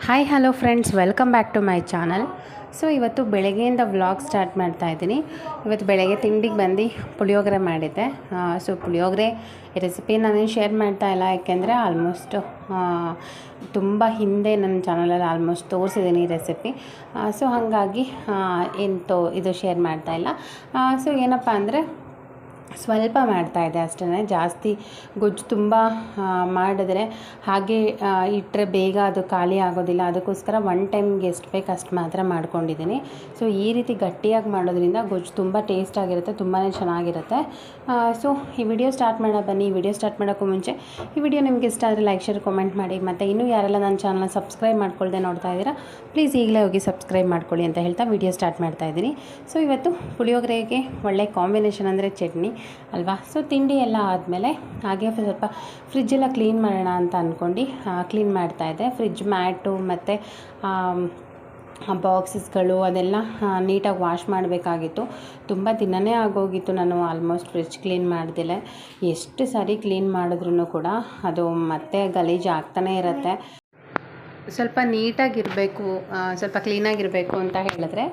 Hi hello friends, welcome back to my channel. So ಇವತ್ತು ಬೆಳಗ್ಗೆಯಿಂದ vlog start ಮಾಡ್ತಾ ಇದ್ದೀನಿ. ಇವತ್ತು ಬೆಳಗ್ಗೆ ತಿಂಡಿಗೆ ಬಂದು ಪುಳಿಯೋಗರೆ ಮಾಡಿದ್ದೆ. ಸೊ ಪುಳಿಯೋಗರೆ ರೆಸಿಪಿ ನಾನೇನು ಶೇರ್ ಮಾಡ್ತಾ ಇಲ್ಲ, ಯಾಕೆಂದರೆ ಆಲ್ಮೋಸ್ಟ್ ತುಂಬ ಹಿಂದೆ ನನ್ನ ಚಾನಲಲ್ಲಿ ಆಲ್ಮೋಸ್ಟ್ ತೋರಿಸಿದ್ದೀನಿ ಈ ರೆಸಿಪಿ. ಸೊ ಹಾಗಾಗಿ ಇದು ಶೇರ್ ಮಾಡ್ತಾ ಇಲ್ಲ. ಸೊ ಏನಪ್ಪ ಅಂದರೆ ಸ್ವಲ್ಪ ಮಾಡ್ತಾಯಿದ್ದೆ ಅಷ್ಟೇ, ಜಾಸ್ತಿ ಗೊಜ್ಜು ತುಂಬ ಮಾಡಿದ್ರೆ ಹಾಗೆ ಇಟ್ಟರೆ ಬೇಗ ಅದು ಖಾಲಿ ಆಗೋದಿಲ್ಲ. ಅದಕ್ಕೋಸ್ಕರ ಒನ್ ಟೈಮ್ಗೆ ಎಷ್ಟು ಬೇಕು ಅಷ್ಟು ಮಾತ್ರ ಮಾಡ್ಕೊಂಡಿದ್ದೀನಿ. ಸೊ ಈ ರೀತಿ ಗಟ್ಟಿಯಾಗಿ ಮಾಡೋದ್ರಿಂದ ಗೊಜ್ಜು ತುಂಬ ಟೇಸ್ಟಾಗಿರುತ್ತೆ, ತುಂಬಾ ಚೆನ್ನಾಗಿರುತ್ತೆ. ಸೊ ಈ ವಿಡಿಯೋ ಸ್ಟಾರ್ಟ್ ಮಾಡೋಣ ಬನ್ನಿ. ಈ ವಿಡಿಯೋ ಸ್ಟಾರ್ಟ್ ಮಾಡೋಕ್ಕೂ ಮುಂಚೆ ಈ ವಿಡಿಯೋ ನಿಮ್ಗೆ ಇಷ್ಟ ಆದರೆ ಲೈಕ್, ಶೇರ್, ಕಾಮೆಂಟ್ ಮಾಡಿ. ಮತ್ತು ಇನ್ನೂ ಯಾರೆಲ್ಲ ನನ್ನ ಚಾನಲ್ನ ಸಬ್ಸ್ಕ್ರೈಬ್ ಮಾಡ್ಕೊಳ್ದೆ ನೋಡ್ತಾ ಇದ್ದೀರಾ, ಪ್ಲೀಸ್ ಈಗಲೇ ಹೋಗಿ ಸಬ್ಸ್ಕ್ರೈಬ್ ಮಾಡ್ಕೊಳ್ಳಿ ಅಂತ ಹೇಳ್ತಾ ವಿಡಿಯೋ ಸ್ಟಾರ್ಟ್ ಮಾಡ್ತಾಯಿದ್ದೀನಿ. ಸೊ ಇವತ್ತು ಪುಳಿಯೋಗರೆಗೆ ಒಳ್ಳೆ ಕಾಂಬಿನೇಷನ್ ಅಂದರೆ ಚಟ್ನಿ ಅಲ್ವಾ. ಸೊ ತಿಂಡಿ ಎಲ್ಲ ಆದಮೇಲೆ ಹಾಗೆ ಸ್ವಲ್ಪ ಫ್ರಿಜ್ಜೆಲ್ಲ ಕ್ಲೀನ್ ಮಾಡೋಣ ಅಂತ ಅಂದ್ಕೊಂಡು ಕ್ಲೀನ್ ಮಾಡ್ತಾಯಿದ್ದೆ. ಫ್ರಿಜ್ ಮ್ಯಾಟು ಮತ್ತು ಬಾಕ್ಸಸ್ಗಳು ಅದೆಲ್ಲ ನೀಟಾಗಿ ವಾಶ್ ಮಾಡಬೇಕಾಗಿತ್ತು. ತುಂಬ ದಿನವೇ ಆಗೋಗಿತ್ತು ನಾನು ಆಲ್ಮೋಸ್ಟ್ ಫ್ರಿಜ್ ಕ್ಲೀನ್ ಮಾಡ್ದಿಲ್ಲ. ಎಷ್ಟು ಸಾರಿ ಕ್ಲೀನ್ ಮಾಡಿದ್ರೂ ಕೂಡ ಅದು ಮತ್ತೆ ಗಲೀಜು ಆಗ್ತಾನೇ ಇರುತ್ತೆ. ಸ್ವಲ್ಪ ನೀಟಾಗಿರಬೇಕು, ಸ್ವಲ್ಪ ಕ್ಲೀನಾಗಿರಬೇಕು ಅಂತ ಹೇಳಿದ್ರೆ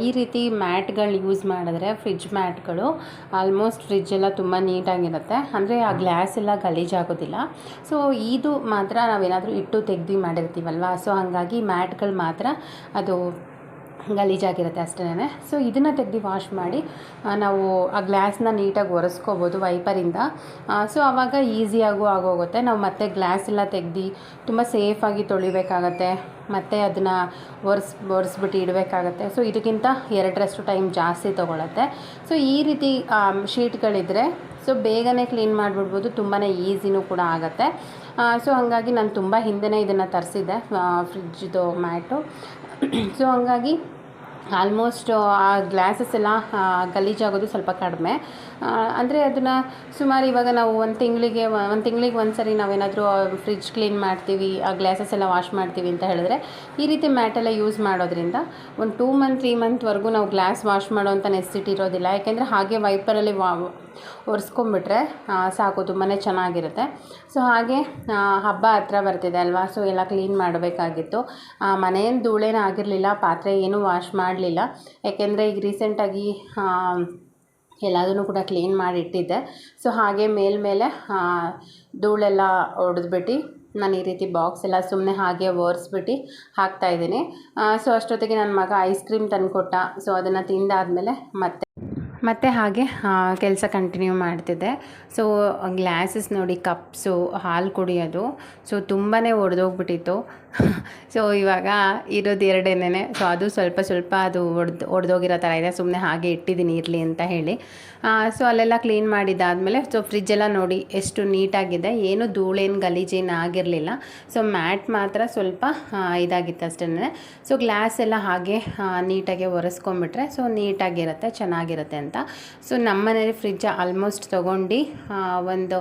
ಈ ರೀತಿ ಮ್ಯಾಟ್ಗಳು ಯೂಸ್ ಮಾಡಿದ್ರೆ, ಫ್ರಿಜ್ ಮ್ಯಾಟ್ಗಳು ಆಲ್ಮೋಸ್ಟ್ ಫ್ರಿಜ್ಜೆಲ್ಲ ತುಂಬ ನೀಟಾಗಿರುತ್ತೆ. ಅಂದರೆ ಆ ಗ್ಲಾಸ್ ಎಲ್ಲ ಗಲೀಜಾಗೋದಿಲ್ಲ. ಸೊ ಇದು ಮಾತ್ರ ನಾವೇನಾದರೂ ಇಟ್ಟು ತೆಗ್ದು ಮಾಡಿರ್ತೀವಲ್ವ, ಸೊ ಹಾಗಾಗಿ ಮ್ಯಾಟ್ಗಳು ಮಾತ್ರ ಅದು ಗಲೀಜಾಗಿರುತ್ತೆ ಅಷ್ಟೇ. ಸೊ ಇದನ್ನು ತೆಗೆದು ವಾಶ್ ಮಾಡಿ ನಾವು ಆ ಗ್ಲಾಸ್ನ ನೀಟಾಗಿ ಒರೆಸ್ಕೋಬೋದು ವೈಪರಿಂದ. ಸೊ ಆವಾಗ ಈಸಿಯಾಗೂ ಆಗೋಗುತ್ತೆ. ನಾವು ಮತ್ತೆ ಗ್ಲಾಸ್ ಎಲ್ಲ ತೆಗ್ದು ತುಂಬ ಸೇಫಾಗಿ ತೊಳಿಬೇಕಾಗತ್ತೆ, ಮತ್ತು ಅದನ್ನು ಒರೆಸ್ಬಿಟ್ಟು ಇಡಬೇಕಾಗತ್ತೆ. ಸೊ ಇದಕ್ಕಿಂತ ಎರಡರಷ್ಟು ಟೈಮ್ ಜಾಸ್ತಿ ತೊಗೊಳತ್ತೆ. ಸೊ ಈ ರೀತಿ ಶೀಟ್ಗಳಿದ್ದರೆ ಸೊ ಬೇಗನೆ ಕ್ಲೀನ್ ಮಾಡಿಬಿಡ್ಬೋದು, ತುಂಬಾ ಈಸಿನೂ ಕೂಡ ಆಗುತ್ತೆ. ಸೊ ಹಾಗಾಗಿ ನಾನು ತುಂಬ ಹಿಂದೆಯೇ ಇದನ್ನು ತರಿಸಿದ್ದೆ, ಫ್ರಿಜ್ದು ಮ್ಯಾಟು. ಸೊ ಹಾಗಾಗಿ ಆಲ್ಮೋಸ್ಟ್ ಆ ಗ್ಲಾಸಸ್ ಎಲ್ಲ ಗಲೀಜಾಗೋದು ಸ್ವಲ್ಪ ಕಡಿಮೆ. ಅಂದರೆ ಅದನ್ನು ಸುಮಾರು ಇವಾಗ ನಾವು ಒಂದು ತಿಂಗಳಿಗೆ ಒಂದು ಸರಿ ನಾವೇನಾದರೂ ಫ್ರಿಜ್ ಕ್ಲೀನ್ ಮಾಡ್ತೀವಿ, ಆ ಗ್ಲಾಸಸ್ ಎಲ್ಲ ವಾಶ್ ಮಾಡ್ತೀವಿ ಅಂತ ಹೇಳಿದ್ರೆ ಈ ರೀತಿ ಮ್ಯಾಟೆಲ್ಲ ಯೂಸ್ ಮಾಡೋದ್ರಿಂದ ಒಂದು 2 ಮಂತ್ 3 ಮಂತ್ವರೆಗೂ ನಾವು ಗ್ಲಾಸ್ ವಾಶ್ ಮಾಡೋವಂಥ ನೆಸಿಟಿ ಇರೋದಿಲ್ಲ. ಯಾಕೆಂದರೆ ಹಾಗೆ ವೈಪರಲ್ಲಿ ಒರೆಸ್ಕೊಂಬಿಟ್ರೆ ಸಾಕು, ತುಂಬಾ ಚೆನ್ನಾಗಿರುತ್ತೆ. ಸೊ ಹಾಗೆ ಹಬ್ಬ ಹತ್ರ ಬರ್ತಿದೆ ಅಲ್ವಾ, ಸೊ ಎಲ್ಲ ಕ್ಲೀನ್ ಮಾಡಬೇಕಾಗಿತ್ತು. ಮನೆಯನ್ನು ಧೂಳೇನೂ ಆಗಿರಲಿಲ್ಲ, ಪಾತ್ರೆ ಏನೂ ವಾಶ್ ಮಾಡಲಿಲ್ಲ. ಯಾಕೆಂದರೆ ಈಗ ರೀಸೆಂಟಾಗಿ ಎಲ್ಲದನ್ನು ಕೂಡ ಕ್ಲೀನ್ ಮಾಡಿ ಇಟ್ಟಿದ್ದೆ. ಸೊ ಹಾಗೆ ಮೇಲ್ಮೇಲೆ ಧೂಳೆಲ್ಲ ಹೊಡೆದ್ಬಿಟ್ಟು ನಾನು ಈ ರೀತಿ ಬಾಕ್ಸ್ ಎಲ್ಲ ಸುಮ್ಮನೆ ಹಾಗೆ ಒರೆಸ್ಬಿಟ್ಟು ಹಾಕ್ತಾಯಿದ್ದೀನಿ. ಸೊ ಅಷ್ಟೊತ್ತಿಗೆ ನನ್ನ ಮಗ ಐಸ್ ಕ್ರೀಮ್ ತಂದುಕೊಟ್ಟ. ಸೊ ಅದನ್ನು ತಿಂದಾದಮೇಲೆ ಮತ್ತೆ ಹಾಗೆ ಕೆಲಸ ಕಂಟಿನ್ಯೂ ಮಾಡ್ತಿದ್ದೆ. ಸೊ ಗ್ಲಾಸಸ್ ನೋಡಿ, ಕಪ್ಸು, ಹಾಲು ಕುಡಿಯೋದು ಸೊ ತುಂಬಾ ಒಡೆದೋಗ್ಬಿಟ್ಟಿತ್ತು. ಸೊ ಇವಾಗ ಇರೋದು ಎರಡೇನೆ. ಸೊ ಅದು ಸ್ವಲ್ಪ ಅದು ಒಡೆದೋಗಿರೋ ಥರ ಇದೆ, ಸುಮ್ಮನೆ ಹಾಗೆ ಇಟ್ಟಿದ್ದೀನಿ ಇರಲಿ ಅಂತ ಹೇಳಿ. ಸೊ ಅಲ್ಲೆಲ್ಲ ಕ್ಲೀನ್ ಮಾಡಿದ್ದಾದಮೇಲೆ ಸೊ ಫ್ರಿಜ್ಜೆಲ್ಲ ನೋಡಿ ಎಷ್ಟು ನೀಟಾಗಿದೆ, ಏನು ಧೂಳೇನು ಗಲೀಜೇನು ಆಗಿರಲಿಲ್ಲ. ಸೊ ಮ್ಯಾಟ್ ಮಾತ್ರ ಸ್ವಲ್ಪ ಇದಾಗಿತ್ತು ಅಷ್ಟೇ. ಸೊ ಗ್ಲಾಸ್ ಎಲ್ಲ ಹಾಗೆ ನೀಟಾಗಿ ಒರೆಸ್ಕೊಂಬಿಟ್ರೆ ಸೊ ನೀಟಾಗಿರುತ್ತೆ, ಚೆನ್ನಾಗಿರುತ್ತೆ ಅಂತ. ಸೊ ನಮ್ಮನೇಲಿ ಫ್ರಿಜ್ ಆಲ್ಮೋಸ್ಟ್ ತೊಗೊಂಡು ಒಂದು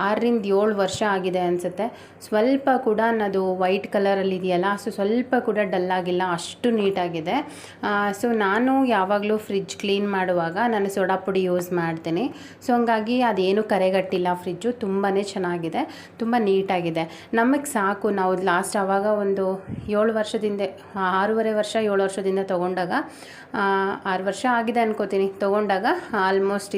6ರಿಂದ 7 ವರ್ಷ ಆಗಿದೆ ಅನಿಸುತ್ತೆ. ಸ್ವಲ್ಪ ಕೂಡ ಅದು ವೈಟ್ ಕಲರಲ್ಲಿ ಇದೆಯಲ್ಲ, ಸೊ ಸ್ವಲ್ಪ ಕೂಡ ಡಲ್ಲಾಗಿಲ್ಲ, ಅಷ್ಟು ನೀಟಾಗಿದೆ. ಸೊ ನಾನು ಯಾವಾಗಲೂ ಫ್ರಿಜ್ ಕ್ಲೀನ್ ಮಾಡುವಾಗ ನಾನು ಸೋಡಾ ಪುಡಿ ಯೂಸ್ ಮಾಡ್ತೀನಿ. ಸೊ ಹಂಗಾಗಿ ಅದೇನು ಕರೆಗಟ್ಟಿಲ್ಲ, ಫ್ರಿಜ್ಜು ತುಂಬಾ ಚೆನ್ನಾಗಿದೆ, ತುಂಬ ನೀಟಾಗಿದೆ. ನಮಗೆ ಸಾಕು. ನಾವು ಲಾಸ್ಟ್ ಆವಾಗ ಒಂದು 7 ವರ್ಷದಿಂದ 6.5 ವರ್ಷ 7 ವರ್ಷದಿಂದ ತೊಗೊಂಡಾಗ 6 ವರ್ಷ ಆಗಿದೆ ಅನ್ಕೋತೀನಿ ತೊಗೊಂಡಾಗ ಆಲ್ಮೋಸ್ಟ್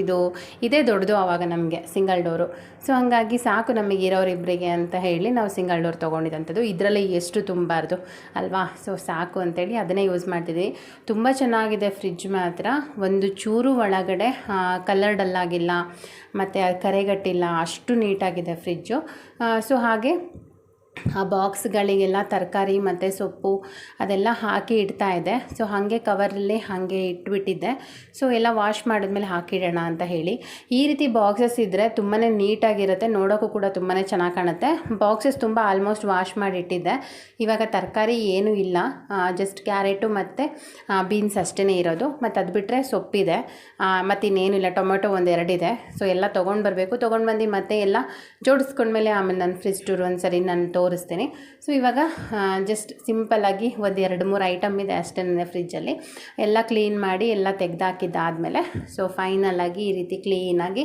ಇದೇ ದೊಡ್ಡದು ಆವಾಗ ನಮಗೆ ಸಿಂಗಲ್ ಡೋರು. ಸೊ ಹಾಗಾಗಿ ಸಾಕು ನಮಗೆ ಇರೋರಿಬ್ಬರಿಗೆ ಅಂತ ಹೇಳಿ ನಾವು ಸಿಂಗಲ್ ಡೋರ್ ತೊಗೊಂಡಿದ್ದಂಥದ್ದು. ಇದರಲ್ಲಿ ಎಷ್ಟು ತುಂಬಾರ್ದು ಅಲ್ವಾ. ಸೊ ಸಾಕು ಅಂತೇಳಿ ಅದನ್ನೇ ಯೂಸ್ ಮಾಡ್ತಿದ್ವಿ. ತುಂಬ ಚೆನ್ನಾಗಿದೆ ಫ್ರಿಜ್ ಮಾತ್ರ, ಒಂದು ಚೂರು ಒಳಗಡೆ ಕಲರ್ ಡಲ್ಲಾಗಿಲ್ಲ ಮತ್ತು ಕರೆಗಟ್ಟಿಲ್ಲ, ಅಷ್ಟು ನೀಟಾಗಿದೆ ಫ್ರಿಜ್ಜು. ಸೊ ಹಾಗೆ ಆ ಬಾಕ್ಸ್ಗಳಿಗೆಲ್ಲ ತರಕಾರಿ ಮತ್ತು ಸೊಪ್ಪು ಅದೆಲ್ಲ ಹಾಕಿ ಇಡ್ತಾಯಿದ್ದೆ. ಸೊ ಹಾಗೆ ಕವರಲ್ಲಿ ಹಾಗೆ ಇಟ್ಬಿಟ್ಟಿದ್ದೆ. ಸೊ ಎಲ್ಲ ವಾಶ್ ಮಾಡಿದ್ಮೇಲೆ ಹಾಕಿಡೋಣ ಅಂತ ಹೇಳಿ. ಈ ರೀತಿ ಬಾಕ್ಸಸ್ ಇದ್ದರೆ ತುಂಬಾ ನೀಟಾಗಿರುತ್ತೆ, ನೋಡೋಕ್ಕೂ ಕೂಡ ತುಂಬಾ ಚೆನ್ನಾಗಿ ಕಾಣುತ್ತೆ. ಬಾಕ್ಸಸ್ ತುಂಬ ಆಲ್ಮೋಸ್ಟ್ ವಾಶ್ ಮಾಡಿ ಇಟ್ಟಿದ್ದೆ. ಇವಾಗ ತರಕಾರಿ ಏನೂ ಇಲ್ಲ, ಜಸ್ಟ್ ಕ್ಯಾರೆಟು ಮತ್ತು ಬೀನ್ಸ್ ಅಷ್ಟೇ ಇರೋದು. ಮತ್ತು ಅದು ಬಿಟ್ಟರೆ ಸೊಪ್ಪಿದೆ, ಮತ್ತು ಇನ್ನೇನು ಇಲ್ಲ. ಟೊಮೆಟೊ 1-2 ಇದೆ. ಸೊ ಎಲ್ಲ ತೊಗೊಂಡು ಬರಬೇಕು. ತೊಗೊಂಡು ಬಂದು ಮತ್ತೆ ಎಲ್ಲ ಜೋಡಿಸ್ಕೊಂಡ್ಮೇಲೆ ಆಮೇಲೆ ನಾನು ಫ್ರಿಜ್ ಟೂರ್ ಒಂದು ಸರಿ ನಾನು ತೋರಿಸ್ತೀನಿ. ಸೊ ಇವಾಗ ಜಸ್ಟ್ ಸಿಂಪಲ್ಲಾಗಿ ಒಂದು 2-3 ಐಟಮ್ ಇದೆ ಅಷ್ಟೇ ಫ್ರಿಜ್ಜಲ್ಲಿ. ಎಲ್ಲ ಕ್ಲೀನ್ ಮಾಡಿ ಎಲ್ಲ ತೆಗೆದಾಕಿದ್ದಾದಮೇಲೆ ಸೊ ಫೈನಲಾಗಿ ಈ ರೀತಿ ಕ್ಲೀನಾಗಿ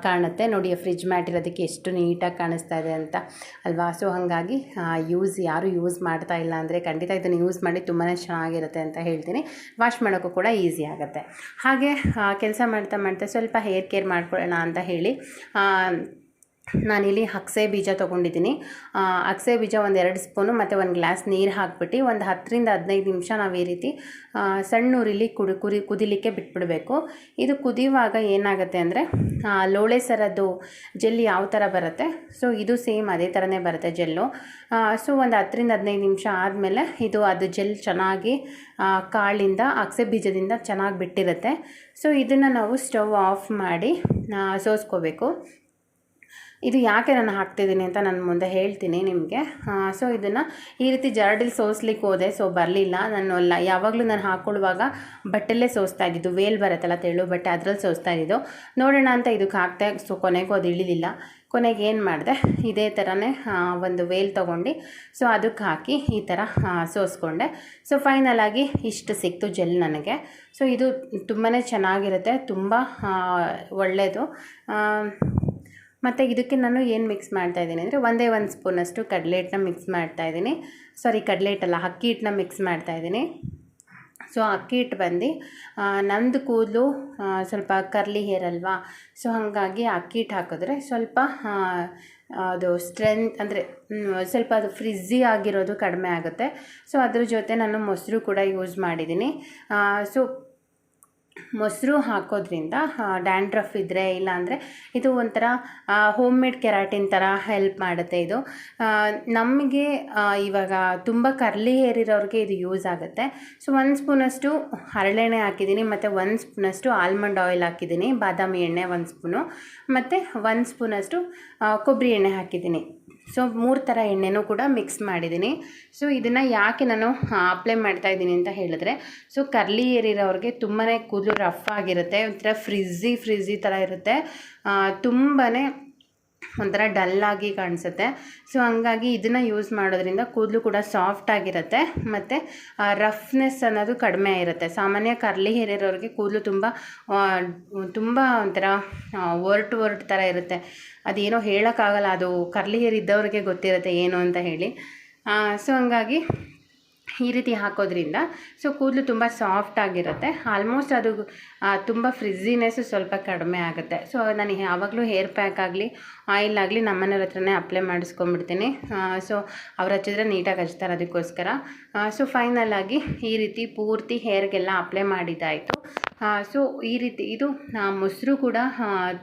ಕಾಣುತ್ತೆ ನೋಡಿ. ಫ್ರಿಜ್ ಮ್ಯಾಟ್ ಇರೋದಕ್ಕೆ ಎಷ್ಟು ನೀಟಾಗಿ ಕಾಣಿಸ್ತಾ ಇದೆ ಅಂತ ಅಲ್ವಾ. ಸೊ ಹಾಗಾಗಿ ಯಾರು ಯೂಸ್ ಮಾಡ್ತಾ ಇಲ್ಲ ಅಂದರೆ ಖಂಡಿತ ಇದನ್ನು ಯೂಸ್ ಮಾಡಿ ತುಂಬಾ ಚೆನ್ನಾಗಿರುತ್ತೆ ಅಂತ ಹೇಳ್ತೀನಿ. ವಾಶ್ ಮಾಡೋಕ್ಕೂ ಕೂಡ ಈಸಿ ಆಗುತ್ತೆ. ಹಾಗೆ ಕೆಲಸ ಮಾಡ್ತಾ ಮಾಡ್ತಾ ಸ್ವಲ್ಪ ಹೇರ್ ಕೇರ್ ಮಾಡ್ಕೊಳ್ಳೋಣ ಅಂತ ಹೇಳಿ ನಾನಿಲ್ಲಿ ಅಗಸೆ ಬೀಜ ತೊಗೊಂಡಿದ್ದೀನಿ. ಅಗಸೆ ಬೀಜ ಒಂದು 2 ಸ್ಪೂನು ಮತ್ತು 1 ಗ್ಲಾಸ್ ನೀರು ಹಾಕ್ಬಿಟ್ಟು ಒಂದು 10-15 ನಿಮಿಷ ನಾವು ಈ ರೀತಿ ಸಣ್ಣ ಉರಿಲಿ ಕುದಿಲಿಕ್ಕೆ ಬಿಟ್ಬಿಡಬೇಕು. ಇದು ಕುದಿಯುವಾಗ ಏನಾಗುತ್ತೆ ಅಂದರೆ ಲೋಳೆ ಸರದ್ದು ಜೆಲ್ ಯಾವ ಥರ ಬರುತ್ತೆ ಸೊ ಇದು ಸೇಮ್ ಅದೇ ಥರನೇ ಬರುತ್ತೆ ಜೆಲ್ಲು. ಸೊ ಒಂದು 10-15 ನಿಮಿಷ ಆದಮೇಲೆ ಅದು ಜೆಲ್ ಚೆನ್ನಾಗಿ ಕಾಳಿಂದ ಅಗಸೆ ಬೀಜದಿಂದ ಚೆನ್ನಾಗಿ ಬಿಟ್ಟಿರುತ್ತೆ. ಸೊ ಇದನ್ನು ನಾವು ಸ್ಟವ್ ಆಫ್ ಮಾಡಿ ಸೋಸ್ಕೋಬೇಕು. ಇದು ಯಾಕೆ ನಾನು ಹಾಕ್ತಿದ್ದೀನಿ ಅಂತ ನಾನು ಮುಂದೆ ಹೇಳ್ತೀನಿ ನಿಮಗೆ. ಸೊ ಇದನ್ನು ಈ ರೀತಿ ಜರಡಿಲಿ ಸೋಸ್ಲಿಕ್ಕೆ ಹೋದೆ, ಸೊ ಬರಲಿಲ್ಲ. ಯಾವಾಗಲೂ ನಾನು ಹಾಕ್ಕೊಳ್ಳುವಾಗ ಬಟ್ಟೆಲ್ಲೇ ಸೋಸ್ತಾ ಇದ್ದಿದ್ದು, ವೇಲ್ ಬರುತ್ತಲ್ಲ ತೆಳು ಬಟ್ಟೆ, ಅದರಲ್ಲಿ ಸೋಸ್ತಾ ಇದ್ದಿದ್ದು. ನೋಡೋಣ ಅಂತ ಇದಕ್ಕೆ ಹಾಕ್ತೆ, ಸೊ ಕೊನೆಗೂ ಅದು ಇಳಿಲಿಲ್ಲ. ಕೊನೆಗೆ ಏನು ಮಾಡಿದೆ, ಇದೇ ಥರನೇ ಒಂದು ವೇಲ್ ತೊಗೊಂಡು ಸೊ ಅದಕ್ಕೆ ಹಾಕಿ ಈ ಥರ ಸೋಸ್ಕೊಂಡೆ. ಸೊ ಫೈನಲಾಗಿ ಇಷ್ಟು ಸಿಕ್ತು ಜೆಲ್ ನನಗೆ. ಸೊ ಇದು ತುಂಬಾ ಚೆನ್ನಾಗಿರುತ್ತೆ, ತುಂಬ ಒಳ್ಳೆಯದು. ಮತ್ತು ಇದಕ್ಕೆ ನಾನು ಏನು ಮಿಕ್ಸ್ ಮಾಡ್ತಾಯಿದ್ದೀನಿ ಅಂದರೆ ಒಂದೇ 1 ಸ್ಪೂನಷ್ಟು ಕಡಲೆ ಹಿಟ್ಟನ್ನ ಮಿಕ್ಸ್ ಮಾಡ್ತಾಯಿದ್ದೀನಿ. ಕಡಲೆ ಹಿಟ್ಟಲ್ಲ, ಅಕ್ಕಿ ಹಿಟ್ಟನ್ನ ಮಿಕ್ಸ್ ಮಾಡ್ತಾಯಿದ್ದೀನಿ. ಸೊ ಅಕ್ಕಿ ಹಿಟ್ಟು ಬಂದು ನಮ್ಮದು ಕೂದಲು ಸ್ವಲ್ಪ ಕರ್ಲಿ ಹೇರ್ ಅಲ್ವಾ, ಸೊ ಹಾಗಾಗಿ ಅಕ್ಕಿ ಹಿಟ್ಟು ಹಾಕಿದ್ರೆ ಸ್ವಲ್ಪ ಅದು ಸ್ಟ್ರೆಂತ್ ಅಂದರೆ ಸ್ವಲ್ಪ ಅದು ಫ್ರಿಜ್ಜಿ ಆಗಿರೋದು ಕಡಿಮೆ ಆಗುತ್ತೆ. ಸೊ ಅದ್ರ ಜೊತೆ ನಾನು ಮೊಸರು ಕೂಡ ಯೂಸ್ ಮಾಡಿದ್ದೀನಿ. ಸೊ ಮೊಸರು ಹಾಕೋದ್ರಿಂದ ಡ್ಯಾಂಡ್ರಫ್ ಇದ್ದರೆ ಇಲ್ಲಾಂದರೆ ಇದು ಒಂಥರ ಹೋಮ್ ಮೇಡ್ ಕೆರಾಟಿನ್ ಥರ ಹೆಲ್ಪ್ ಮಾಡುತ್ತೆ. ಇದು ನಮಗೆ ಇವಾಗ ತುಂಬ ಕರ್ಲಿ ಹೇರ್ ಇರೋರಿಗೆ ಇದು ಯೂಸ್ ಆಗುತ್ತೆ. ಸೊ 1 ಸ್ಪೂನಷ್ಟು ಹರಳೆಣ್ಣೆ ಹಾಕಿದ್ದೀನಿ ಮತ್ತು 1 ಸ್ಪೂನಷ್ಟು ಆಲ್ಮಂಡ್ ಆಯಿಲ್ ಹಾಕಿದ್ದೀನಿ, ಬಾದಾಮಿ ಎಣ್ಣೆ 1 ಸ್ಪೂನು ಮತ್ತು 1 ಸ್ಪೂನಷ್ಟು ಕೊಬ್ಬರಿ ಎಣ್ಣೆ ಹಾಕಿದ್ದೀನಿ. ಸೊ 3 ಥರ ಎಣ್ಣೆನೂ ಕೂಡ ಮಿಕ್ಸ್ ಮಾಡಿದ್ದೀನಿ. ಸೊ ಇದನ್ನು ಯಾಕೆ ನಾನು ಅಪ್ಲೈ ಮಾಡ್ತಾಯಿದ್ದೀನಿ ಅಂತ ಹೇಳಿದ್ರೆ, ಸೊ ಕರ್ಲಿ ಹೇರ್ ಇರೋರಿಗೆ ತುಂಬಾ ಕೂದಲು ರಫ್ ಆಗಿರುತ್ತೆ, ಒಂಥರ ಫ್ರಿಜ್ಜಿ ಥರ ಇರುತ್ತೆ, ತುಂಬಾ ಒಂಥರ ಡಲ್ಲಾಗಿ ಕಾಣಿಸುತ್ತೆ. ಸೊ ಹಂಗಾಗಿ ಇದನ್ನು ಯೂಸ್ ಮಾಡೋದ್ರಿಂದ ಕೂದಲು ಕೂಡ ಸಾಫ್ಟ್ ಆಗಿರುತ್ತೆ ಮತ್ತು ರಫ್ನೆಸ್ ಅನ್ನೋದು ಕಡಿಮೆ ಇರುತ್ತೆ. ಸಾಮಾನ್ಯ ಕರ್ಲಿ ಹೇರ್ ಇರೋರಿಗೆ ಕೂದಲು ತುಂಬ ಒಂಥರ ಒರಟು ಥರ ಇರುತ್ತೆ. ಅದೇನೋ ಹೇಳೋಕ್ಕಾಗಲ್ಲ, ಅದು ಕರ್ಲಿ ಹೇರ್ ಇದ್ದವ್ರಿಗೆ ಗೊತ್ತಿರುತ್ತೆ ಏನು ಅಂತ ಹೇಳಿ. ಸೊ ಹಂಗಾಗಿ ಈ ರೀತಿ ಹಾಕೋದ್ರಿಂದ ಸೊ ಕೂದಲು ತುಂಬ ಸಾಫ್ಟ್ ಆಗಿರುತ್ತೆ. ಆಲ್ಮೋಸ್ಟ್ ಅದು ತುಂಬ ಫ್ರಿಜ್ಜಿನೆಸ್ಸು ಸ್ವಲ್ಪ ಕಡಿಮೆ ಆಗುತ್ತೆ. ಸೊ ನಾನು ಯಾವಾಗಲೂ ಹೇರ್ ಪ್ಯಾಕ್ ಆಗಲಿ ಆಯಿಲ್ ಆಗಲಿ ನಮ್ಮನೆಯವ್ರ ಹತ್ರನೇ ಅಪ್ಲೈ ಮಾಡಿಸ್ಕೊಂಡ್ಬಿಡ್ತೀನಿ. ಸೊ ಅವ್ರು ಹಚ್ಚಿದ್ರೆ ನೀಟಾಗಿ ಹಚ್ತಾರೆ, ಅದಕ್ಕೋಸ್ಕರ. ಸೊ ಫೈನಲಾಗಿ ಈ ರೀತಿ ಪೂರ್ತಿ ಹೇರ್ಗೆಲ್ಲ ಅಪ್ಲೈ ಮಾಡಿದ್ದಾಯಿತು. ಸೊ ಈ ರೀತಿ ಇದು ಮೊಸರು ಕೂಡ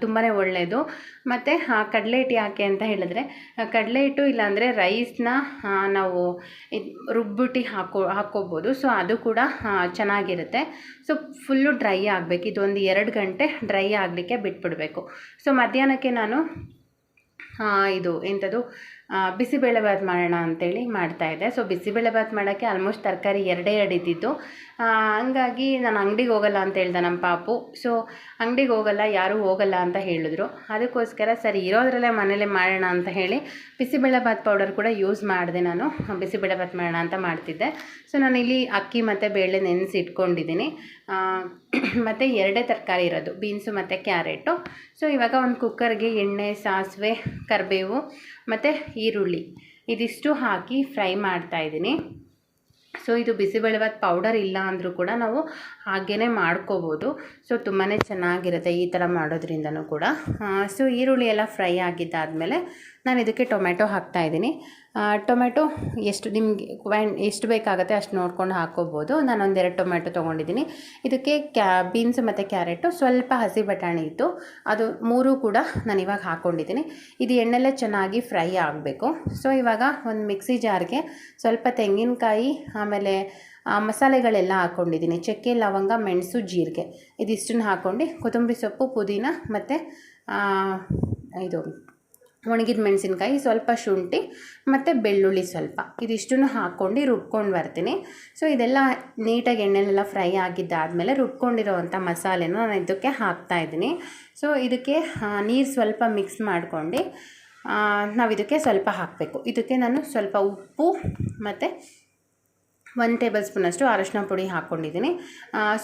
ತುಂಬಾ ಒಳ್ಳೆಯದು. ಮತ್ತು ಕಡಲೆ ಹಿಟ್ಟು ಯಾಕೆ ಅಂತ ಹೇಳಿದ್ರೆ, ಕಡಲೆ ಹಿಟ್ಟು ಇಲ್ಲಾಂದರೆ ರೈಸ್ನ ನಾವು ರುಬ್ಬಿಟ್ಟು ಹಾಕ್ಕೋಬೋದು. ಸೊ ಅದು ಕೂಡ ಚೆನ್ನಾಗಿರುತ್ತೆ. ಸೊ ಫುಲ್ಲು ಡ್ರೈ ಆಗಬೇಕು, ಇದೊಂದು 2 ಗಂಟೆ ಡ್ರೈ ಆಗಲಿಕ್ಕೆ ಬಿಟ್ಬಿಡಬೇಕು. ಸೊ ಮಧ್ಯಾಹ್ನಕ್ಕೆ ನಾನು ಇದು ಎಂಥದ್ದು ಬಿಸಿಬೇಳೆಭಾತ್ ಮಾಡೋಣ ಅಂಥೇಳಿ ಮಾಡ್ತಾಯಿದ್ದೆ. ಸೊ ಬಿಸಿಬೇಳೆಭಾತ್ ಮಾಡೋಕ್ಕೆ ಆಲ್ಮೋಸ್ಟ್ ತರಕಾರಿ 2 ಇದ್ದಿದ್ದು. ಹಂಗಾಗಿ ನಾನು ಅಂಗಡಿಗೆ ಹೋಗಲ್ಲ ಅಂತ ಹೇಳ್ದೆ ನಮ್ಮ ಪಾಪು. ಸೊ ಅಂಗಡಿಗೆ ಹೋಗಲ್ಲ, ಯಾರೂ ಹೋಗಲ್ಲ ಅಂತ ಹೇಳಿದ್ರು. ಅದಕ್ಕೋಸ್ಕರ ಸರಿ ಇರೋದ್ರಲ್ಲೇ ಮನೇಲೇ ಮಾಡೋಣ ಅಂತ ಹೇಳಿ ಬಿಸಿಬೇಳೆಭಾತ್ ಪೌಡರ್ ಕೂಡ ಯೂಸ್ ಮಾಡಿದೆ. ನಾನು ಬಿಸಿಬೇಳೆಭಾತ್ ಮಾಡೋಣ ಅಂತ ಮಾಡ್ತಿದ್ದೆ. ಸೊ ನಾನಿಲ್ಲಿ ಅಕ್ಕಿ ಮತ್ತು ಬೇಳೆ ನೆನೆಸಿ ಇಟ್ಕೊಂಡಿದ್ದೀನಿ. ಮತ್ತು 2 ತರಕಾರಿ ಇರೋದು, ಬೀನ್ಸು ಮತ್ತು ಕ್ಯಾರೆಟು. ಸೊ ಇವಾಗ ಒಂದು ಕುಕ್ಕರ್ಗೆ ಎಣ್ಣೆ, ಸಾಸಿವೆ, ಕರಿಬೇವು ಮತ್ತು ಈರುಳ್ಳಿ ಇದಿಷ್ಟು ಹಾಕಿ ಫ್ರೈ ಮಾಡ್ತಾಯಿದ್ದೀನಿ. ಸೊ ಇದು ಬಿಸಿಬೇಳೆಭಾತ್ ಪೌಡರ್ ಇಲ್ಲ ಅಂದರೂ ಕೂಡ ನಾವು ಹಾಗೇ ಮಾಡ್ಕೋಬೋದು. ಸೊ ತುಂಬಾ ಚೆನ್ನಾಗಿರುತ್ತೆ ಈ ಥರ ಮಾಡೋದ್ರಿಂದನೂ ಕೂಡ. ಸೊ ಈರುಳ್ಳಿ ಎಲ್ಲ ಫ್ರೈ ಆಗಿದ್ದಾದಮೇಲೆ ನಾನು ಇದಕ್ಕೆ ಟೊಮೆಟೊ ಹಾಕ್ತಾಯಿದ್ದೀನಿ. ಟೊಮೆಟೊ ನಿಮಗೆ ಎಷ್ಟು ಬೇಕಾಗುತ್ತೆ ಅಷ್ಟು ನೋಡ್ಕೊಂಡು ಹಾಕ್ಕೋಬೋದು. ನಾನು 2 ಟೊಮೆಟೊ ತೊಗೊಂಡಿದ್ದೀನಿ. ಇದಕ್ಕೆ ಬೀನ್ಸು ಮತ್ತು ಕ್ಯಾರೆಟು, ಸ್ವಲ್ಪ ಹಸಿ ಬಟಾಣಿ ಇತ್ತು, ಅದು 3 ಕೂಡ ನಾನು ಇವಾಗ ಹಾಕ್ಕೊಂಡಿದ್ದೀನಿ. ಇದು ಎಣ್ಣೆಲ್ಲೇ ಚೆನ್ನಾಗಿ ಫ್ರೈ ಆಗಬೇಕು. ಸೊ ಇವಾಗ ಒಂದು ಮಿಕ್ಸಿ ಜಾರ್ಗೆ ಸ್ವಲ್ಪ ತೆಂಗಿನಕಾಯಿ, ಆಮೇಲೆ ಮಸಾಲೆಗಳೆಲ್ಲ ಹಾಕ್ಕೊಂಡಿದ್ದೀನಿ. ಚಕ್ಕೆ, ಲವಂಗ, ಮೆಣಸು, ಜೀರಿಗೆ ಇದಿಷ್ಟನ್ನು ಹಾಕ್ಕೊಂಡು ಕೊತ್ತಂಬರಿ ಸೊಪ್ಪು, ಪುದೀನ ಮತ್ತು ಇದು ಒಣಗಿದ ಮೆಣಸಿನ್ಕಾಯಿ, ಸ್ವಲ್ಪ ಶುಂಠಿ ಮತ್ತು ಬೆಳ್ಳುಳ್ಳಿ ಸ್ವಲ್ಪ ಇದಿಷ್ಟನ್ನು ಹಾಕ್ಕೊಂಡು ರುಬ್ಕೊಂಡು ಬರ್ತೀನಿ. ಸೊ ಇದೆಲ್ಲ ನೀಟಾಗಿ ಎಣ್ಣೆಲೆಲ್ಲ ಫ್ರೈ ಆಗಿದ್ದಾದಮೇಲೆ ರುಬ್ಕೊಂಡಿರೋವಂಥ ಮಸಾಲೆನೂ ನಾನು ಇದಕ್ಕೆ ಹಾಕ್ತಾಯಿದ್ದೀನಿ. ಸೊ ಇದಕ್ಕೆ ನೀರು ಸ್ವಲ್ಪ ಮಿಕ್ಸ್ ಮಾಡ್ಕೊಂಡು ನಾವು ಇದಕ್ಕೆ ಸ್ವಲ್ಪ ಹಾಕಬೇಕು. ಇದಕ್ಕೆ ನಾನು ಸ್ವಲ್ಪ ಉಪ್ಪು ಮತ್ತು 1 ಟೇಬಲ್ ಸ್ಪೂನಷ್ಟು ಅರಶಿನ ಪುಡಿ ಹಾಕ್ಕೊಂಡಿದ್ದೀನಿ.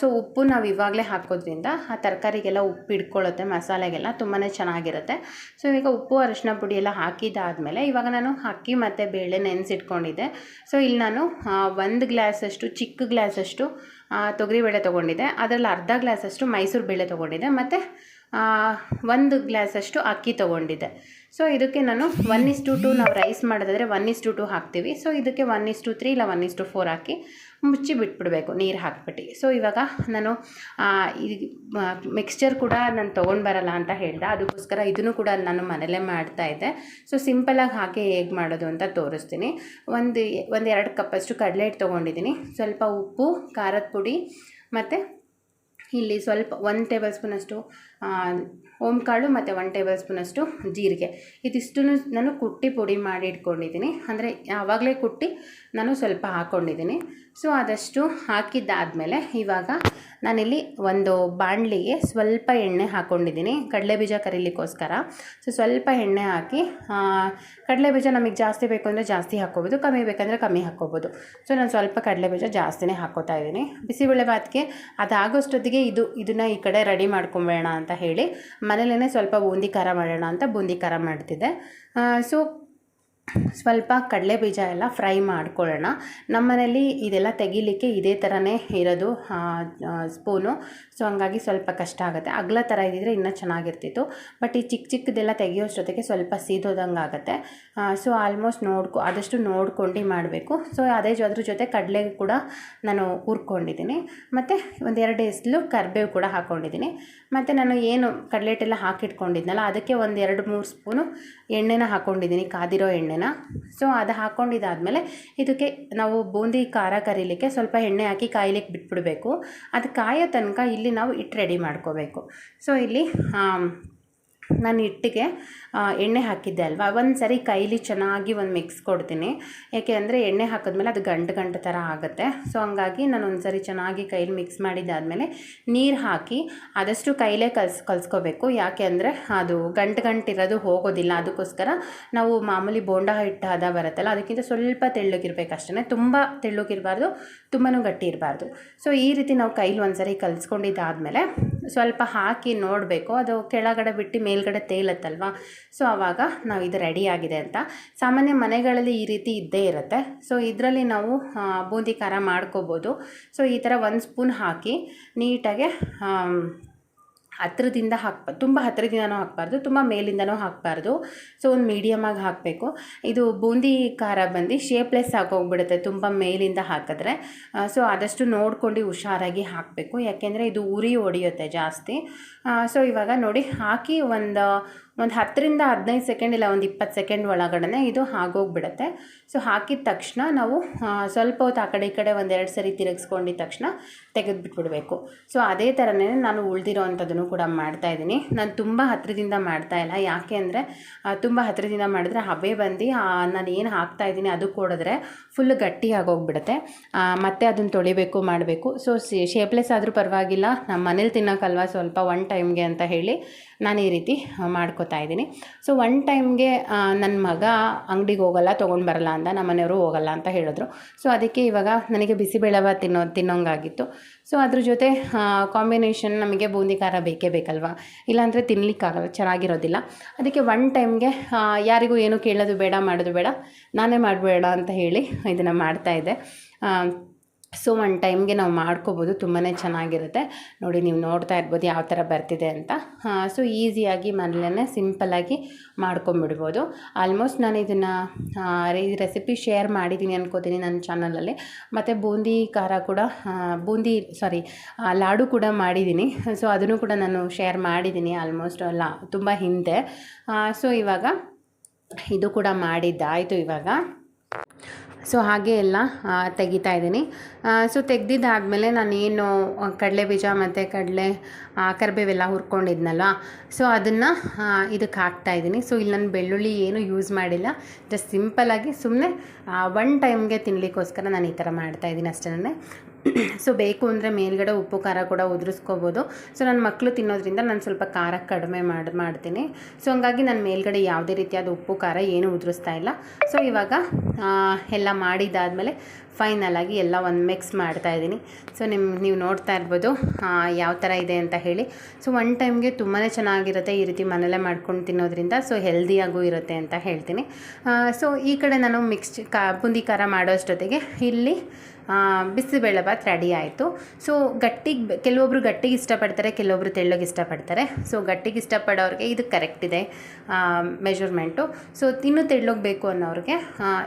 ಸೊ ಉಪ್ಪು ನಾವು ಇವಾಗಲೇ ಹಾಕೋದ್ರಿಂದ ಆ ತರಕಾರಿಗೆಲ್ಲ ಉಪ್ಪು ಹಿಡ್ಕೊಳ್ಳುತ್ತೆ, ಮಸಾಲೆಗೆಲ್ಲ ತುಂಬಾ ಚೆನ್ನಾಗಿರುತ್ತೆ. ಸೊ ಈಗ ಉಪ್ಪು ಅರಶಿನ ಪುಡಿ ಎಲ್ಲ ಹಾಕಿದ್ದಾದಮೇಲೆ ಇವಾಗ ನಾನು ಅಕ್ಕಿ ಮತ್ತು ಬೇಳೆ ನೆನೆಸಿಟ್ಕೊಂಡಿದ್ದೆ. ಸೊ ಇಲ್ಲಿ ನಾನು 1 ಗ್ಲಾಸಷ್ಟು ಚಿಕ್ಕ ಗ್ಲಾಸಷ್ಟು ತೊಗರಿಬೇಳೆ ತೊಗೊಂಡಿದ್ದೆ. ಅದರಲ್ಲಿ ಅರ್ಧ ಗ್ಲಾಸಷ್ಟು ಮೈಸೂರು ಬೇಳೆ ತೊಗೊಂಡಿದ್ದೆ ಮತ್ತು 1 ಗ್ಲಾಸಷ್ಟು ಅಕ್ಕಿ ತೊಗೊಂಡಿದ್ದೆ. ಸೊ ಇದಕ್ಕೆ ನಾನು 1:2 ನಾವು ರೈಸ್ ಮಾಡೋದಾದರೆ 1:2 ಹಾಕ್ತೀವಿ. ಸೊ ಇದಕ್ಕೆ 1:3 ಇಲ್ಲ 1:4 ಹಾಕಿ ಮುಚ್ಚಿ ಬಿಟ್ಬಿಡಬೇಕು ನೀರು ಹಾಕ್ಬಿಟ್ಟು. ಸೊ ಇವಾಗ ನಾನು ಈ ಮಿಕ್ಸ್ಚರ್ ಕೂಡ ನಾನು ತೊಗೊಂಡು ಬರಲ್ಲ ಅಂತ ಹೇಳ್ದೆ, ಅದಕ್ಕೋಸ್ಕರ ಇದನ್ನು ಕೂಡ ನಾನು ಮನೇಲೇ ಮಾಡ್ತಾಯಿದ್ದೆ. ಸೊ ಸಿಂಪಲಾಗಿ ಹಾಕಿ ಹೇಗೆ ಮಾಡೋದು ಅಂತ ತೋರಿಸ್ತೀನಿ. 1-2 ಕಪ್ಪಷ್ಟು ಕಡಲೆ ಹಿಟ್ಟು ತೊಗೊಂಡಿದ್ದೀನಿ, ಸ್ವಲ್ಪ ಉಪ್ಪು, ಖಾರದ ಪುಡಿ ಮತ್ತು ಇಲ್ಲಿ ಸ್ವಲ್ಪ 1 ಟೇಬಲ್ ಸ್ಪೂನಷ್ಟು ಓಂಕಾಳು ಮತ್ತು 1 ಟೇಬಲ್ ಸ್ಪೂನಷ್ಟು ಜೀರಿಗೆ. ಇದಿಷ್ಟು ನಾನು ಕುಟ್ಟಿ ಪುಡಿ ಮಾಡಿ ಇಟ್ಕೊಂಡಿದ್ದೀನಿ, ಅಂದರೆ ಆವಾಗಲೇ ಕುಟ್ಟಿ ನಾನು ಸ್ವಲ್ಪ ಹಾಕ್ಕೊಂಡಿದ್ದೀನಿ. ಸೊ ಅದಷ್ಟು ಹಾಕಿದ್ದಾದಮೇಲೆ ಇವಾಗ ನಾನಿಲ್ಲಿ ಒಂದು ಬಾಣಲಿಗೆ ಸ್ವಲ್ಪ ಎಣ್ಣೆ ಹಾಕ್ಕೊಂಡಿದ್ದೀನಿ ಕಡಲೆಬೀಜ ಕರಿಲಿಕ್ಕೋಸ್ಕರ. ಸೊ ಸ್ವಲ್ಪ ಎಣ್ಣೆ ಹಾಕಿ, ಕಡಲೆಬೀಜ ನಮಗೆ ಜಾಸ್ತಿ ಬೇಕು ಅಂದರೆ ಜಾಸ್ತಿ ಹಾಕ್ಕೋಬೋದು, ಕಮ್ಮಿ ಬೇಕಂದರೆ ಕಮ್ಮಿ ಹಾಕ್ಕೋಬೋದು. ಸೊ ನಾನು ಸ್ವಲ್ಪ ಕಡಲೆಬೀಜ ಜಾಸ್ತಿನೇ ಹಾಕ್ಕೋತಾ ಇದ್ದೀನಿ. ಬಿಸಿಬೇಳೆಭಾತ್ಗೆ ಅದಾಗೋಷ್ಟೊತ್ತಿಗೆ ಇದನ್ನು ಈ ಕಡೆ ರೆಡಿ ಮಾಡ್ಕೊಂಬೇಡ ಅಂತ ಹೇಳಿ ಮನೇಲೇ ಸ್ವಲ್ಪ ಬೂಂದಿ ಖಾರ ಮಾಡೋಣ ಅಂತ ಬೂಂದಿ ಖಾರ ಮಾಡ್ತಿದ್ದೆ. ಸೊ ಸ್ವಲ್ಪ ಕಡಲೆಬೀಜ ಎಲ್ಲ ಫ್ರೈ ಮಾಡ್ಕೊಳ್ಳೋಣ. ನಮ್ಮ ಮನೇಲಿ ಇದೆಲ್ಲ ತೆಗಿಲಿಕ್ಕೆ ಇದೇ ಥರನೇ ಇರೋದು ಸ್ಪೂನು. ಸೊ ಹಂಗಾಗಿ ಸ್ವಲ್ಪ ಕಷ್ಟ ಆಗುತ್ತೆ. ಅಗಲ ಥರ ಇದ್ದಿದ್ರೆ ಇನ್ನೂ ಚೆನ್ನಾಗಿರ್ತಿತ್ತು, ಬಟ್ ಈ ಚಿಕ್ಕದೆಲ್ಲ ತೆಗಿಯೋಷ್ಟೊತ್ತಿಗೆ ಸ್ವಲ್ಪ ಸೀದೋದಂಗೆ ಆಗುತ್ತೆ. ಸೊ ಆಲ್ಮೋಸ್ಟ್ ಆದಷ್ಟು ನೋಡ್ಕೊಂಡು ಮಾಡಬೇಕು. ಸೊ ಅದ್ರ ಜೊತೆ ಕಡಲೆ ಕೂಡ ನಾನು ಹುರ್ಕೊಂಡಿದ್ದೀನಿ ಮತ್ತು 1-2 ಎಸ್ಲು ಕರಿಬೇವು ಕೂಡ ಹಾಕ್ಕೊಂಡಿದ್ದೀನಿ. ಮತ್ತು ನಾನು ಏನು ಕಡಲೆ ಹಿಟ್ಟೆಲ್ಲ ಹಾಕಿಟ್ಕೊಂಡಿದ್ನಲ್ಲ ಅದಕ್ಕೆ 1-2-3 ಸ್ಪೂನು ಎಣ್ಣೆನ ಹಾಕ್ಕೊಂಡಿದ್ದೀನಿ, ಕಾದಿರೋ ಎಣ್ಣೆನ. ಸೊ ಅದು ಹಾಕ್ಕೊಂಡಿದ್ದಾದಮೇಲೆ ಇದಕ್ಕೆ ನಾವು ಬೂಂದಿ ಖಾರ ಕರಿಲಿಕ್ಕೆ ಸ್ವಲ್ಪ ಎಣ್ಣೆ ಹಾಕಿ ಕಾಯ್ಲಿಕ್ಕೆ ಬಿಟ್ಬಿಡಬೇಕು. ಅದು ಕಾಯೋ ತನಕ ಇಲ್ಲಿ ನಾವು ಹಿಟ್ಟು ರೆಡಿ ಮಾಡ್ಕೋಬೇಕು. ಸೊ ಇಲ್ಲಿ ನಾನು ಹಿಟ್ಟಿಗೆ ಎಣ್ಣೆ ಹಾಕಿದ್ದೆ ಅಲ್ವಾ, ಒಂದು ಸರಿ ಕೈಲಿ ಚೆನ್ನಾಗಿ ಒಂದು ಮಿಕ್ಸ್ ಕೊಡ್ತೀನಿ. ಯಾಕೆ ಅಂದರೆ ಎಣ್ಣೆ ಹಾಕಿದ್ಮೇಲೆ ಅದು ಗಂಟು ಥರ ಆಗುತ್ತೆ. ಸೊ ಹಂಗಾಗಿ ನಾನು ಒಂದು ಸರಿ ಚೆನ್ನಾಗಿ ಕೈಲಿ ಮಿಕ್ಸ್ ಮಾಡಿದ್ದಾದಮೇಲೆ ನೀರು ಹಾಕಿ ಆದಷ್ಟು ಕೈಲೇ ಕಲಿಸ್ಕೋಬೇಕು. ಯಾಕೆ ಅಂದರೆ ಅದು ಗಂಟಿರೋದು ಹೋಗೋದಿಲ್ಲ. ಅದಕ್ಕೋಸ್ಕರ ನಾವು ಮಾಮೂಲಿ ಬೋಂಡ ಹಿಟ್ಟು ಹದ ಬರುತ್ತಲ್ಲ ಅದಕ್ಕಿಂತ ಸ್ವಲ್ಪ ತೆಳ್ಳಗಿರ್ಬೇಕು ಅಷ್ಟೇ, ತುಂಬ ತೆಳ್ಳಗಿರಬಾರ್ದು, ತುಂಬಾ ಗಟ್ಟಿ ಇರಬಾರ್ದು. ಸೊ ಈ ರೀತಿ ನಾವು ಕೈಲಿ ಒಂದು ಸರಿ ಕಲಿಸ್ಕೊಂಡಿದ್ದಾದಮೇಲೆ ಸ್ವಲ್ಪ ಹಾಕಿ ನೋಡಬೇಕು, ಅದು ಕೆಳಗಡೆ ಬಿಟ್ಟು ಮೇಲ್ಗಡೆ ತೇಲತ್ತಲ್ವ. ಸೊ ಆವಾಗ ನಾವು ಇದು ರೆಡಿ ಆಗಿದೆ ಅಂತ. ಸಾಮಾನ್ಯ ಮನೆಗಳಲ್ಲಿ ಈ ರೀತಿ ಇದ್ದೇ ಇರುತ್ತೆ. ಸೊ ಇದರಲ್ಲಿ ನಾವು ಬೂಂದಿ ಖಾರ ಮಾಡ್ಕೋಬೋದು. ಸೊ ಈ ಥರ 1 ಸ್ಪೂನ್ ಹಾಕಿ ನೀಟಾಗೆ ಹತ್ತಿರದಿಂದ ತುಂಬ ಹತ್ತಿರದಿಂದನೂ ಹಾಕಬಾರ್ದು, ತುಂಬ ಮೇಲಿಂದನೂ ಹಾಕಬಾರ್ದು. ಸೊ ಒಂದು ಮೀಡಿಯಮಾಗಿ ಹಾಕಬೇಕು. ಇದು ಬೂಂದಿ ಖಾರ ಬಂದು ಶೇಪ್ಲೆಸ್ ಆಗೋಗ್ಬಿಡುತ್ತೆ ತುಂಬ ಮೇಲಿಂದ ಹಾಕಿದ್ರೆ. ಸೊ ಆದಷ್ಟು ನೋಡ್ಕೊಂಡು ಹುಷಾರಾಗಿ ಹಾಕಬೇಕು, ಯಾಕೆಂದರೆ ಇದು ಉರಿ ಹೊಡೆಯುತ್ತೆ ಜಾಸ್ತಿ. ಸೊ ಇವಾಗ ನೋಡಿ ಹಾಕಿ ಒಂದು 10-15 ಸೆಕೆಂಡ್ ಇಲ್ಲ 20 ಸೆಕೆಂಡ್ ಒಳಗಡೆ ಇದು ಆಗೋಗ್ಬಿಡುತ್ತೆ. ಸೊ ಹಾಕಿದ ತಕ್ಷಣ ನಾವು ಸ್ವಲ್ಪ ಹೊತ್ತು ಆ ಕಡೆ ಈ ಕಡೆ 1-2 ಸರಿ ತಿರುಗಿಸ್ಕೊಂಡಿದ ತಕ್ಷಣ ತೆಗೆದುಬಿಟ್ಬಿಡಬೇಕು. ಸೊ ಅದೇ ಥರನೇ ನಾನು ಉಳಿದಿರೋ ಅಂಥದ್ದನ್ನು ಕೂಡ ಮಾಡ್ತಾಯಿದ್ದೀನಿ. ನಾನು ತುಂಬ ಹತ್ತಿರದಿಂದ ಮಾಡ್ತಾಯಿಲ್ಲ, ಯಾಕೆ ಅಂದರೆ ತುಂಬ ಹತ್ತಿರದಿಂದ ಮಾಡಿದ್ರೆ ಹಬೆ ಬಂದು ನಾನು ಏನು ಹಾಕ್ತಾಯಿದ್ದೀನಿ ಅದು ಕೊಡಿದ್ರೆ ಫುಲ್ ಗಟ್ಟಿ ಆಗೋಗ್ಬಿಡುತ್ತೆ. ಮತ್ತು ಅದನ್ನು ತೊಳಿಬೇಕು ಮಾಡಬೇಕು. ಸೊ ಶೇಪ್ಲೆಸ್ ಆದರೂ ಪರವಾಗಿಲ್ಲ, ನಮ್ಮ ಮನೇಲಿ ತಿನ್ನೋಕ್ಕಲ್ವ ಸ್ವಲ್ಪ 1 ಟೈಮ್ಗೆ ಅಂತ ಹೇಳಿ ನಾನು ಈ ರೀತಿ ಮಾಡ್ಕೋತಾ ಇದ್ದೀನಿ. ಸೊ 1 ಟೈಮ್ಗೆ ನನ್ನ ಮಗ ಅಂಗಡಿಗೆ ಹೋಗಲ್ಲ, ತೊಗೊಂಡು ಬರಲ್ಲ ಅಂತ, ನಮ್ಮ ಮನೆಯವರು ಹೋಗಲ್ಲ ಅಂತ ಹೇಳಿದ್ರು. ಸೊ ಅದಕ್ಕೆ ಇವಾಗ ನನಗೆ ಬಿಸಿಬೇಳೆಭಾತ್ ತಿನ್ನೋಂಗಾಗಿತ್ತು. ಸೊ ಅದ್ರ ಜೊತೆ ಕಾಂಬಿನೇಷನ್ ನಮಗೆ ಬೂಂದಿ ಖಾರ ಬೇಕೇ ಬೇಕಲ್ವ, ಇಲ್ಲಾಂದರೆ ತಿನ್ನಲಿಕ್ಕಾಗಲ್ಲ, ಚೆನ್ನಾಗಿರೋದಿಲ್ಲ. ಅದಕ್ಕೆ 1 ಟೈಮ್ಗೆ ಯಾರಿಗೂ ಏನು ಕೇಳೋದು ಬೇಡ, ಮಾಡೋದು ಬೇಡ, ನಾನೇ ಮಾಡಬೇಡ ಅಂತ ಹೇಳಿ ಇದನ್ನು ಮಾಡ್ತಾಯಿದ್ದೆ. ಸೊ 1 ಟೈಮ್ಗೆ ನಾವು ಮಾಡ್ಕೋಬೋದು, ತುಂಬಾ ಚೆನ್ನಾಗಿರುತ್ತೆ. ನೋಡಿ ನೀವು ನೋಡ್ತಾ ಇರ್ಬೋದು ಯಾವ ಥರ ಬರ್ತಿದೆ ಅಂತ. ಸೊ ಈಸಿಯಾಗಿ ಮನೇಲೇ ಸಿಂಪಲ್ಲಾಗಿ ಮಾಡ್ಕೊಂಬಿಡ್ಬೋದು. ಆಲ್ಮೋಸ್ಟ್ ನಾನು ಇದನ್ನು ರೆಸಿಪಿ ಶೇರ್ ಮಾಡಿದ್ದೀನಿ ಅನ್ಕೋತೀನಿ ನನ್ನ ಚಾನಲಲ್ಲಿ. ಮತ್ತು ಬೂಂದಿ ಖಾರ ಕೂಡ ಲಾಡು ಕೂಡ ಮಾಡಿದ್ದೀನಿ. ಸೊ ಅದನ್ನು ಕೂಡ ನಾನು ಶೇರ್ ಮಾಡಿದ್ದೀನಿ ಆಲ್ಮೋಸ್ಟ್ ತುಂಬ ಹಿಂದೆ. ಸೊ ಇವಾಗ ಇದು ಕೂಡ ಮಾಡಿದ್ದಾಯಿತು. ಇವಾಗ ಸೊ ಹಾಗೆ ಎಲ್ಲ ತೆಗಿತಾ ಇದ್ದೀನಿ. ಸೊ ತೆಗ್ದಿದ್ದಾದಮೇಲೆ ನಾನೇನು ಕಡಲೆಬೀಜ ಮತ್ತು ಕರಿಬೇವೆಲ್ಲ ಹುರ್ಕೊಂಡಿದ್ನಲ್ವ, ಸೊ ಅದನ್ನು ಇದಕ್ಕೆ ಹಾಕ್ತಾಯಿದ್ದೀನಿ. ಸೊ ಇಲ್ಲಿ ನಾನು ಬೆಳ್ಳುಳ್ಳಿ ಏನು ಯೂಸ್ ಮಾಡಿಲ್ಲ, ಜಸ್ಟ್ ಸಿಂಪಲ್ಲಾಗಿ ಸುಮ್ಮನೆ 1 ಟೈಮ್ಗೆ ತಿನ್ನಲಿಕ್ಕೋಸ್ಕರ ನಾನು ಈ ಥರ ಮಾಡ್ತಾಯಿದ್ದೀನಿ ಅಷ್ಟೇ. ಸೊ ಬೇಕು ಅಂದರೆ ಮೇಲ್ಗಡೆ ಉಪ್ಪು ಖಾರ ಕೂಡ ಉದುರಿಸ್ಕೋಬೋದು. ಸೊ ನನ್ನ ಮಕ್ಕಳು ತಿನ್ನೋದ್ರಿಂದ ನಾನು ಸ್ವಲ್ಪ ಖಾರ ಕಡಿಮೆ ಮಾಡ್ತೀನಿ. ಸೊ ಹಂಗಾಗಿ ನಾನು ಮೇಲ್ಗಡೆ ಯಾವುದೇ ರೀತಿಯಾದ ಉಪ್ಪು ಖಾರ ಏನೂ ಉದುರಿಸ್ತಾ ಇಲ್ಲ. ಸೊ ಇವಾಗ ಎಲ್ಲ ಮಾಡಿದ್ದಾದಮೇಲೆ ಫೈನಲಾಗಿ ಎಲ್ಲ ಒಂದು ಮಿಕ್ಸ್ ಮಾಡ್ತಾಯಿದ್ದೀನಿ. ಸೊ ನೀವು ನೋಡ್ತಾ ಇರ್ಬೋದು ಯಾವ ಥರ ಇದೆ ಅಂತ ಹೇಳಿ. ಸೊ ಒನ್ ಟೈಮ್ಗೆ ತುಂಬಾ ಚೆನ್ನಾಗಿರುತ್ತೆ ಈ ರೀತಿ ಮನೇಲೇ ಮಾಡ್ಕೊಂಡು ತಿನ್ನೋದ್ರಿಂದ. ಸೊ ಹೆಲ್ದಿಯಾಗೂ ಇರುತ್ತೆ ಅಂತ ಹೇಳ್ತೀನಿ. ಸೊ ಈ ಕಡೆ ನಾನು ಬೂಂದಿ ಖಾರ ಮಾಡೋಷ್ಟೊತ್ತಿಗೆ ಇಲ್ಲಿ ಬಿಸಿಬೇಳೆಭಾತ್ ರೆಡಿ ಆಯಿತು. ಸೊ ಕೆಲವೊಬ್ಬರು ಗಟ್ಟಿಗೆ ಇಷ್ಟಪಡ್ತಾರೆ, ಕೆಲವೊಬ್ಬರು ತೆಳ್ಳಗೆ ಇಷ್ಟಪಡ್ತಾರೆ. ಸೊ ಗಟ್ಟಿಗೆ ಇಷ್ಟಪಡೋರಿಗೆ ಇದು ಕರೆಕ್ಟ್ ಇದೆ ಮೆಜರ್ಮೆಂಟು. ಸೊ ಇನ್ನೂ ತೆಳ್ಳಗೆ ಬೇಕು ಅನ್ನೋರಿಗೆ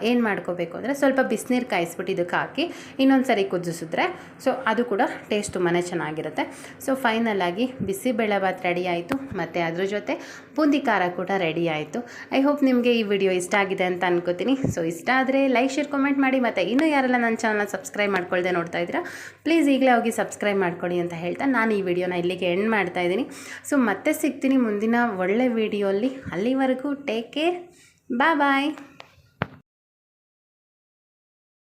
ಏನು ಮಾಡ್ಕೋಬೇಕು ಅಂದರೆ ಸ್ವಲ್ಪ ಬಿಸಿನೀರು ಕಾಯಿಸ್ಬಿಟ್ಟು ಇದಕ್ಕೆ ಹಾಕಿ ಇನ್ನೊಂದು ಸರಿ ಕುದಿಸಿದ್ರೆ ಸೊ ಅದು ಕೂಡ ಟೇಸ್ಟ್ ತುಂಬಾ ಚೆನ್ನಾಗಿರುತ್ತೆ. ಸೊ ಫೈನಲಾಗಿ ಬಿಸಿಬೇಳೆಭಾತ್ ರೆಡಿ ಆಯಿತು, ಮತ್ತು ಅದ್ರ ಜೊತೆ ಬೂಂದಿ ಖಾರ ಕೂಡ ರೆಡಿ ಆಯಿತು. ಐ ಹೋಪ್ ನಿಮಗೆ ಈ ವಿಡಿಯೋ ಇಷ್ಟ ಆಗಿದೆ ಅಂತ ಅನ್ಕೋತೀನಿ. ಸೊ ಇಷ್ಟ ಆದರೆ ಲೈಕ್, ಶೇರ್, ಕಮೆಂಟ್ ಮಾಡಿ. ಮತ್ತು ಇನ್ನೂ ಯಾರೆಲ್ಲ ನನ್ನ ಚಾನಲ್ನ ಸಬ್ಸ್ಕ್ರೈಬ್ ಮಾಡ್ಕೊಳ್ದೆ ನೋಡ್ತಾ ಇದ್ದೀರಾ, ಪ್ಲೀಸ್ ಈಗಲೇ ಹೋಗಿ ಸಬ್ಸ್ಕ್ರೈಬ್ ಮಾಡ್ಕೊಳ್ಳಿ ಅಂತ ಹೇಳ್ತಾ ನಾನು ಈ ವಿಡಿಯೋನ ಇಲ್ಲಿಗೆ ಎಂಡ್ ಮಾಡ್ತಾಯಿದ್ದೀನಿ. ಸೊ ಮತ್ತೆ ಸಿಗ್ತೀನಿ ಮುಂದಿನ ಒಳ್ಳೆ ವಿಡಿಯೋಲ್ಲಿ. ಅಲ್ಲಿವರೆಗೂ ಟೇಕ್ ಕೇರ್, ಬಾಯ್.